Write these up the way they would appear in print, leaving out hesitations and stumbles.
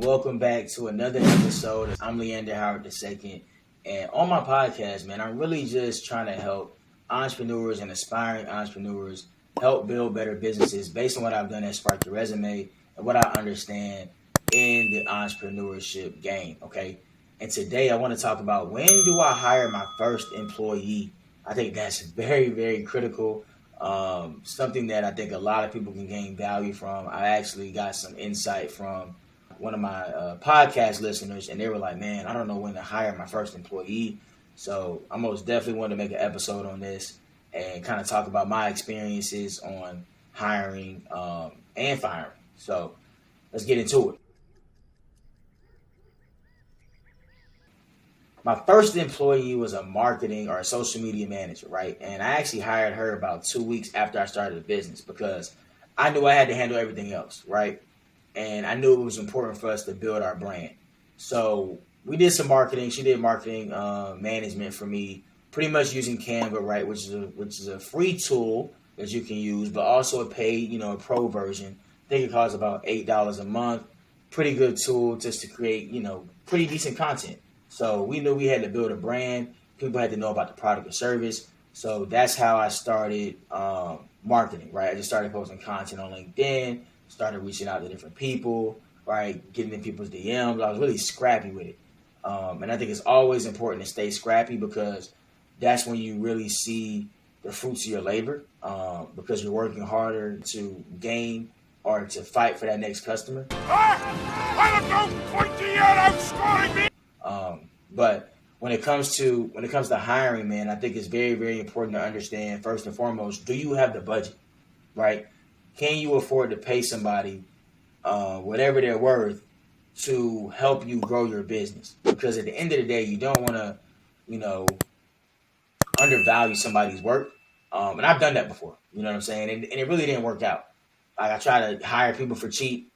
welcome back to another episode. I'm Leander Howard II, and on my podcast, man, I'm really just trying to help entrepreneurs and aspiring entrepreneurs help build better businesses based on what I've done at Spark Your Resume and what I understand in the entrepreneurship game, okay? And today I want to talk about, when do I hire my first employee? I think that's very, very critical. Something that I think a lot of people can gain value from. I actually got some insight from one of my podcast listeners, and they were like, man, I don't know when to hire my first employee. So I most definitely want to make an episode on this and kind of talk about my experiences on hiring and firing. So let's get into it. My first employee was a marketing or a social media manager, right? And I actually hired her about 2 weeks after I started the business because I knew I had to handle everything else, right? And I knew it was important for us to build our brand. So we did some marketing. She did marketing management for me, pretty much using Canva, right? Which is a free tool that you can use, but also a paid, a pro version. I think it costs about $8 a month. Pretty good tool just to create, pretty decent content. So we knew we had to build a brand. People had to know about the product or service. So that's how I started marketing, right? I just started posting content on LinkedIn, started reaching out to different people, right? Getting in people's DMs. I was really scrappy with it. And I think it's always important to stay scrappy because that's when you really see the fruits of your labor, because you're working harder to gain or to fight for that next customer. But when it comes to hiring, man, I think it's very, very important to understand, first and foremost, do you have the budget, right? Can you afford to pay somebody whatever they're worth to help you grow your business? Because at the end of the day, you don't want to, undervalue somebody's work. And I've done that before, you know what I'm saying? And it really didn't work out. Like, I try to hire people for cheap.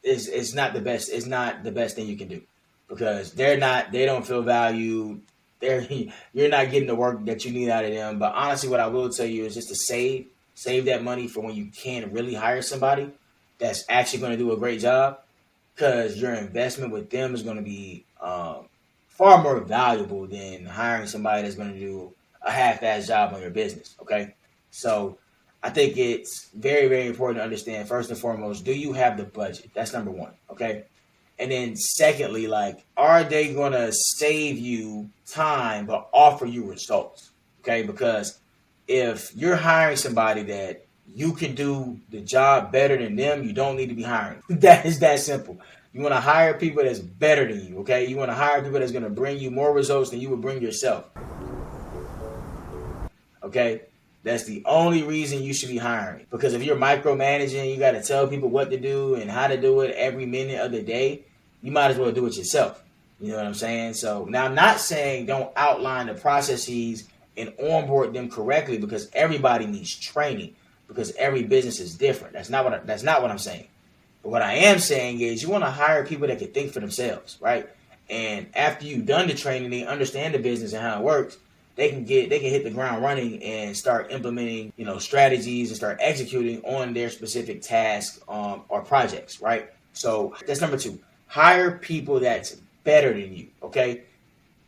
It's not the best. It's not the best thing you can do. Because they don't feel valued. You're not getting the work that you need out of them. But honestly, what I will tell you is just to save that money for when you can really hire somebody that's actually going to do a great job. Because your investment with them is going to be far more valuable than hiring somebody that's going to do a half-ass job on your business. Okay, so I think it's very, very important to understand, first and foremost, do you have the budget? That's number one. Okay. And then secondly, are they going to save you time but offer you results? Okay, because if you're hiring somebody that you can do the job better than them, you don't need to be hiring. That is that simple. You want to hire people that's better than you, okay? You want to hire people that's going to bring you more results than you would bring yourself. Okay? That's the only reason you should be hiring. Because if you're micromanaging, you got to tell people what to do and how to do it every minute of the day, you might as well do it yourself. You know what I'm saying? So now, I'm not saying don't outline the processes and onboard them correctly, because everybody needs training, because every business is different. That's not what I'm saying. But what I am saying is you want to hire people that can think for themselves, right? And after you've done the training, they understand the business and how it works. They can hit the ground running and start implementing, strategies and start executing on their specific tasks or projects, right? So that's number two. Hire people that's better than you, okay?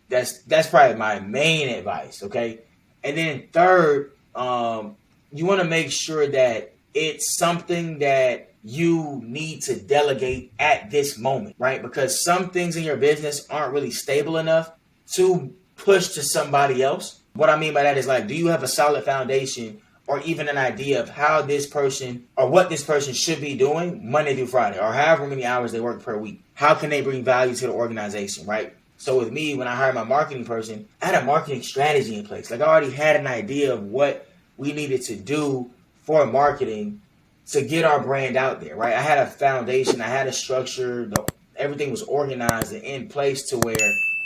That's probably my main advice, okay? And then third, you want to make sure that it's something that you need to delegate at this moment, right? Because some things in your business aren't really stable enough to push to somebody else. What I mean by that is, do you have a solid foundation or even an idea of how this person or what this person should be doing Monday through Friday, or however many hours they work per week? How can they bring value to the organization, right? So with me, when I hired my marketing person, I had a marketing strategy in place. I already had an idea of what we needed to do for marketing to get our brand out there, right? I had a foundation, I had a structure, everything was organized and in place to where,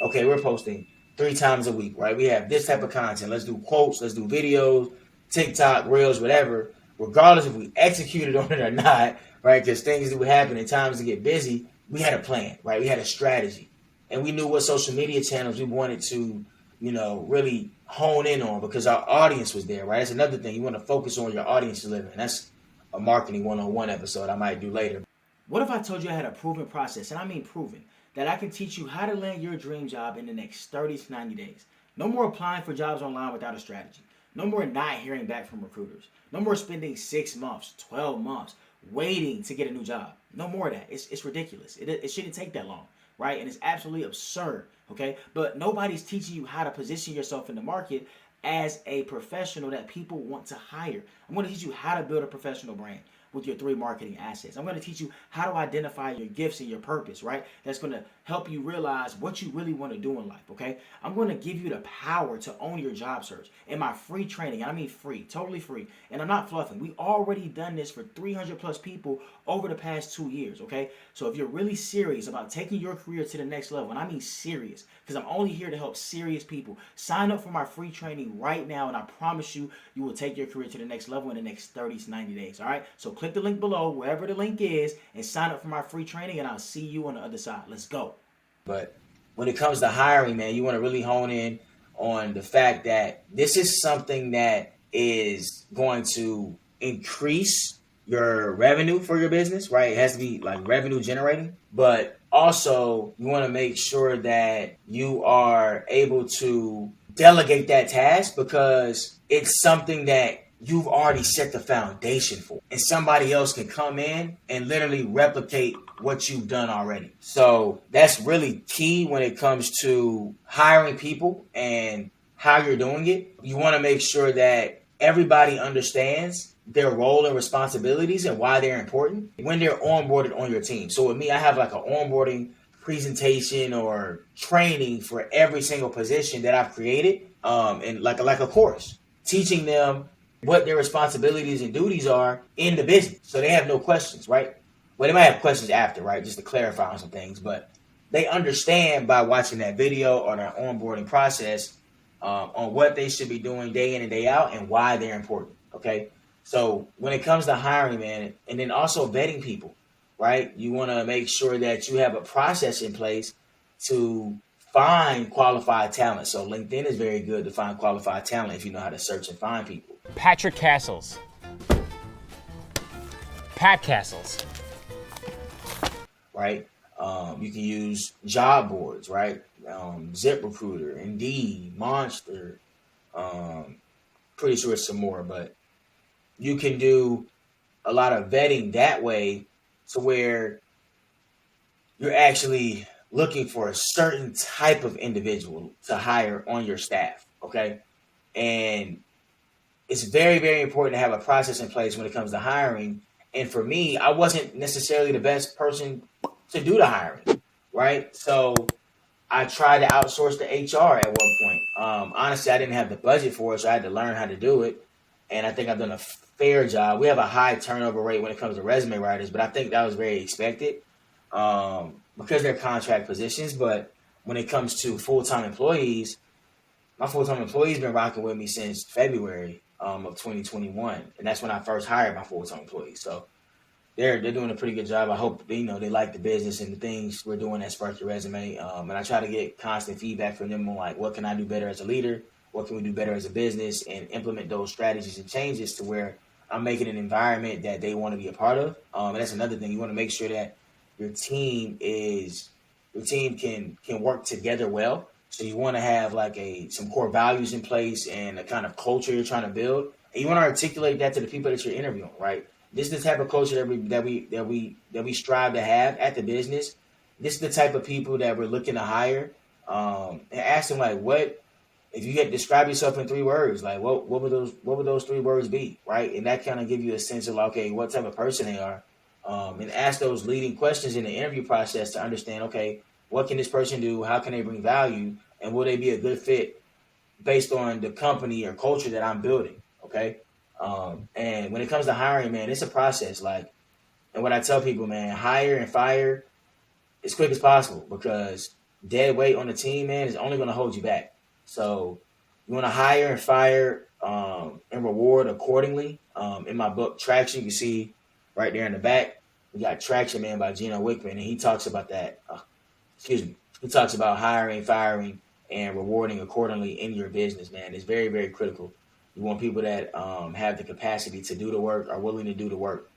okay, we're posting 3 times a week, right? We have this type of content. Let's do quotes, let's do videos, TikTok, Reels, whatever, regardless if we executed on it or not, right? Because things do happen and times to get busy. We had a plan, right? We had a strategy. And we knew what social media channels we wanted to, really hone in on, because our audience was there, right? That's another thing. You want to focus on your audience delivering. That's a marketing 101 episode I might do later. What if I told you I had a proven process, and I mean proven, that I can teach you how to land your dream job in the next 30 to 90 days? No more applying for jobs online without a strategy. No more not hearing back from recruiters. No more spending 6 months, 12 months waiting to get a new job. No more of that. It's ridiculous. It shouldn't take that long, right? And it's absolutely absurd, okay? But nobody's teaching you how to position yourself in the market as a professional that people want to hire. I'm going to teach you how to build a professional brand with your 3 marketing assets. I'm going to teach you how to identify your gifts and your purpose, right? That's going to help you realize what you really want to do in life, okay? I'm going to give you the power to own your job search in my free training. I mean free, totally free. And I'm not fluffing. We already done this for 300 plus people over the past 2 years, okay? So if you're really serious about taking your career to the next level, and I mean serious, because I'm only here to help serious people, sign up for my free training right now, and I promise you, you will take your career to the next level in the next 30 to 90 days, all right? So click the link below, wherever the link is, and sign up for my free training, and I'll see you on the other side. Let's go. But when it comes to hiring, man, you want to really hone in on the fact that this is something that is going to increase your revenue for your business, right? It has to be like revenue generating, but also you want to make sure that you are able to delegate that task because it's something that you've already set the foundation for, and somebody else can come in and literally replicate what you've done already. So that's really key when it comes to hiring people and how you're doing it. You want to make sure that everybody understands their role and responsibilities and why they're important when they're onboarded on your team. So with me, I have like an onboarding presentation or training for every single position that I've created, and like a course, teaching them what their responsibilities and duties are in the business. So they have no questions, right? Well, they might have questions after, right? Just to clarify on some things, but they understand by watching that video or their onboarding process on what they should be doing day in and day out and why they're important, okay? So when it comes to hiring, man, and then also vetting people, right? You want to make sure that you have a process in place to find qualified talent. So LinkedIn is very good to find qualified talent if you know how to search and find people. Patrick Castles. Pat Castles. Right? You can use job boards, right? ZipRecruiter, Indeed, Monster. Pretty sure it's some more, but you can do a lot of vetting that way to where you're actually looking for a certain type of individual to hire on your staff, okay? And it's very, very important to have a process in place when it comes to hiring. And for me, I wasn't necessarily the best person to do the hiring, right? So I tried to outsource the HR at one point. Honestly, I didn't have the budget for it, so I had to learn how to do it. And I think I've done a fair job. We have a high turnover rate when it comes to resume writers, but I think that was very expected because they're contract positions. But when it comes to full-time employees, my full-time employee's been rocking with me since February of 2021, and that's when I first hired my full-time employees. So they're doing a pretty good job. I hope they like the business and the things we're doing at Spark Your Resume. And I try to get constant feedback from them on like what can I do better as a leader, what can we do better as a business, and implement those strategies and changes to where I'm making an environment that they want to be a part of. And that's another thing. You want to make sure that your team can work together well. So you want to have like some core values in place and a kind of culture you're trying to build. And you want to articulate that to the people that you're interviewing, right? This is the type of culture that we strive to have at the business. This is the type of people that we're looking to hire. And ask them like, what if you had to describe yourself in 3 words? Like, what would those 3 words be, right? And that kind of give you a sense of like, okay, what type of person they are. And ask those leading questions in the interview process to understand, okay, what can this person do? How can they bring value? And will they be a good fit based on the company or culture that I'm building? Okay. And when it comes to hiring, man, it's a process. Like, and what I tell people, man, hire and fire as quick as possible because dead weight on the team, man, is only going to hold you back. So you want to hire and fire and reward accordingly. In my book, Traction, you can see right there in the back, we got Traction, man, by Gino Wickman. And he talks about that. He talks about hiring, firing, and rewarding accordingly in your business, man. It's very, very critical. You want people that have the capacity to do the work, are willing to do the work.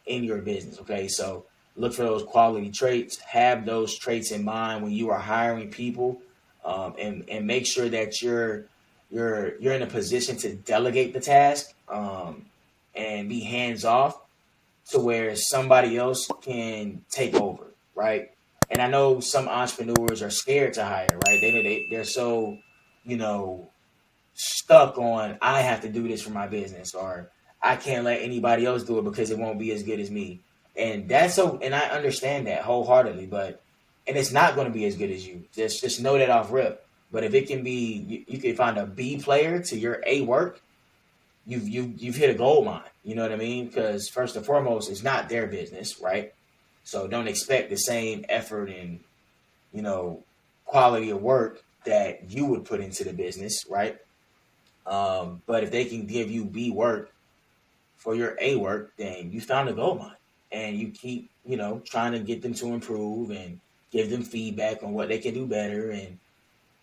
in your business. Okay, so look for those quality traits. Have those traits in mind when you are hiring people, and make sure that you're in a position to delegate the task, and be hands off to where somebody else can take over, right? And I know some entrepreneurs are scared to hire, right? They're so, you know, stuck on I have to do this for my business, or I can't let anybody else do it because it won't be as good as me. And that's so, and I understand that wholeheartedly, but and it's not going to be as good as you. Just know that off rip. But if it can be, you can find a B player to your A work, you've hit a gold mine. You know what I mean? Because first and foremost, it's not their business, right? So don't expect the same effort and, you know, quality of work that you would put into the business, right? But if they can give you B work for your A work, then you found a gold mine, and you keep, you know, trying to get them to improve and give them feedback on what they can do better and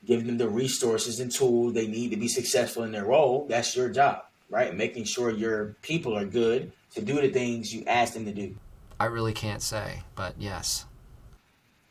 give them the resources and tools they need to be successful in their role. That's your job, right? Making sure your people are good to do the things you ask them to do. I really can't say, but yes.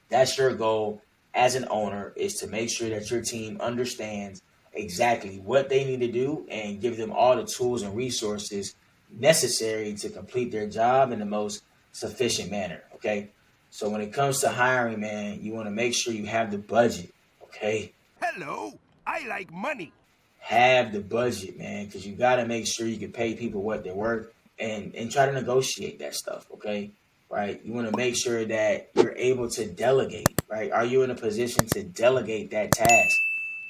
That's your goal as an owner, is to make sure that your team understands exactly what they need to do and give them all the tools and resources necessary to complete their job in the most sufficient manner. Okay. So when it comes to hiring, man, you want to make sure you have the budget. Okay. Hello, I like money. Have the budget, man, because you got to make sure you can pay people what they're worth, and try to negotiate that stuff. Okay. Right. You want to make sure that you're able to delegate, right? Are you in a position to delegate that task,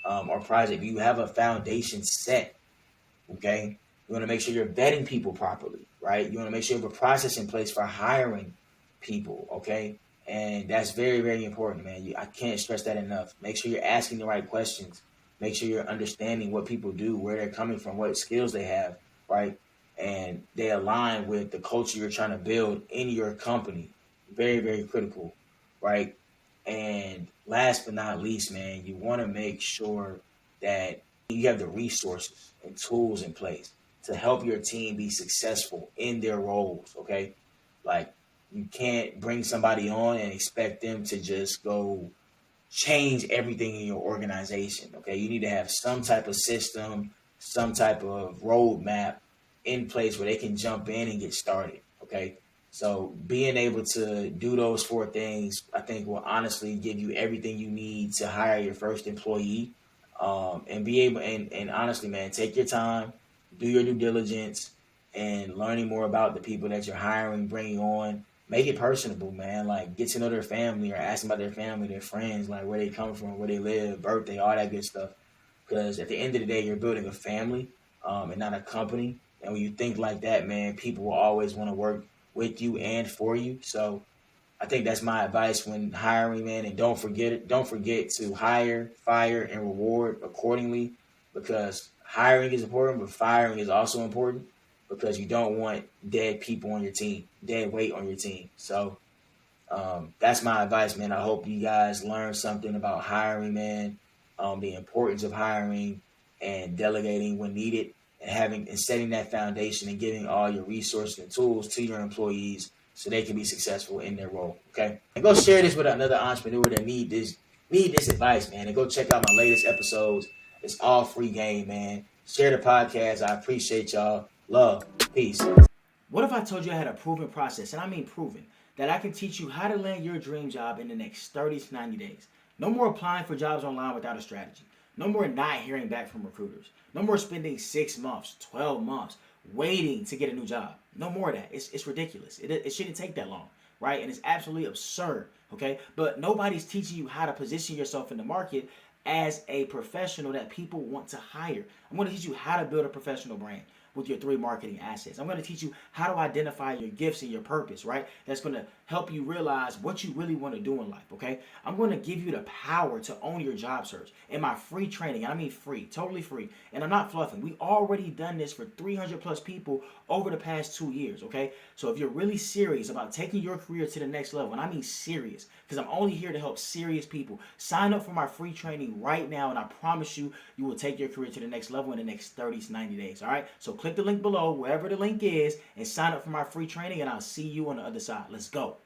or project? Do you have a foundation set? Okay. You want to make sure you're vetting people properly, right? You want to make sure you have a process in place for hiring people. Okay. And that's very, very important, man. I can't stress that enough. Make sure you're asking the right questions. Make sure you're understanding what people do, where they're coming from, what skills they have, right? And they align with the culture you're trying to build in your company. Very, very critical, right? And last but not least, man, you want to make sure that you have the resources and tools in place to help your team be successful in their roles, okay? Like, you can't bring somebody on and expect them to just go change everything in your organization, okay? You need to have some type of system, some type of roadmap in place where they can jump in and get started, okay? So being able to do those four things, I think, will honestly give you everything you need to hire your first employee, and be able, and honestly, man, take your time, do your due diligence, and learning more about the people that you're hiring, bringing on. Make it personable, man. Like, get to know their family, or ask them about their family, their friends, like where they come from, where they live, birthday, all that good stuff. Because at the end of the day, you're building a family, and not a company. And when you think like that, man, people will always want to work with you and for you. So I think that's my advice when hiring, man. And don't forget it. Don't forget to hire, fire, and reward accordingly, because hiring is important, but firing is also important, because you don't want dead people on your team, dead weight on your team. So that's my advice, man. I hope you guys learned something about hiring, man, the importance of hiring and delegating when needed, and having and setting that foundation and giving all your resources and tools to your employees so they can be successful in their role. Okay, and go share this with another entrepreneur that need this advice, man. And go check out my latest episodes. It's all free game, man. Share the podcast. I appreciate y'all. Love. Peace. What if I told you I had a proven process, and I mean proven, that I can teach you how to land your dream job in the next 30 to 90 days? No more applying for jobs online without a strategy. No more not hearing back from recruiters. No more spending 6 months, 12 months waiting to get a new job. No more of that. It's ridiculous. It shouldn't take that long, right? And it's absolutely absurd, okay? But nobody's teaching you how to position yourself in the market as a professional that people want to hire. I'm going to teach you how to build a professional brand with your 3 marketing assets. I'm going to teach you how to identify your gifts and your purpose, right? That's going to help you realize what you really want to do in life, okay? I'm going to give you the power to own your job search in my free training. I mean free, totally free. And I'm not fluffing. We already done this for 300 plus people over the past 2 years, okay? So if you're really serious about taking your career to the next level, and I mean serious, because I'm only here to help serious people, sign up for my free training right now, and I promise you, you will take your career to the next level in the next 30 to 90 days, all right? So click the link below, wherever the link is, and sign up for my free training, and I'll see you on the other side. Let's go.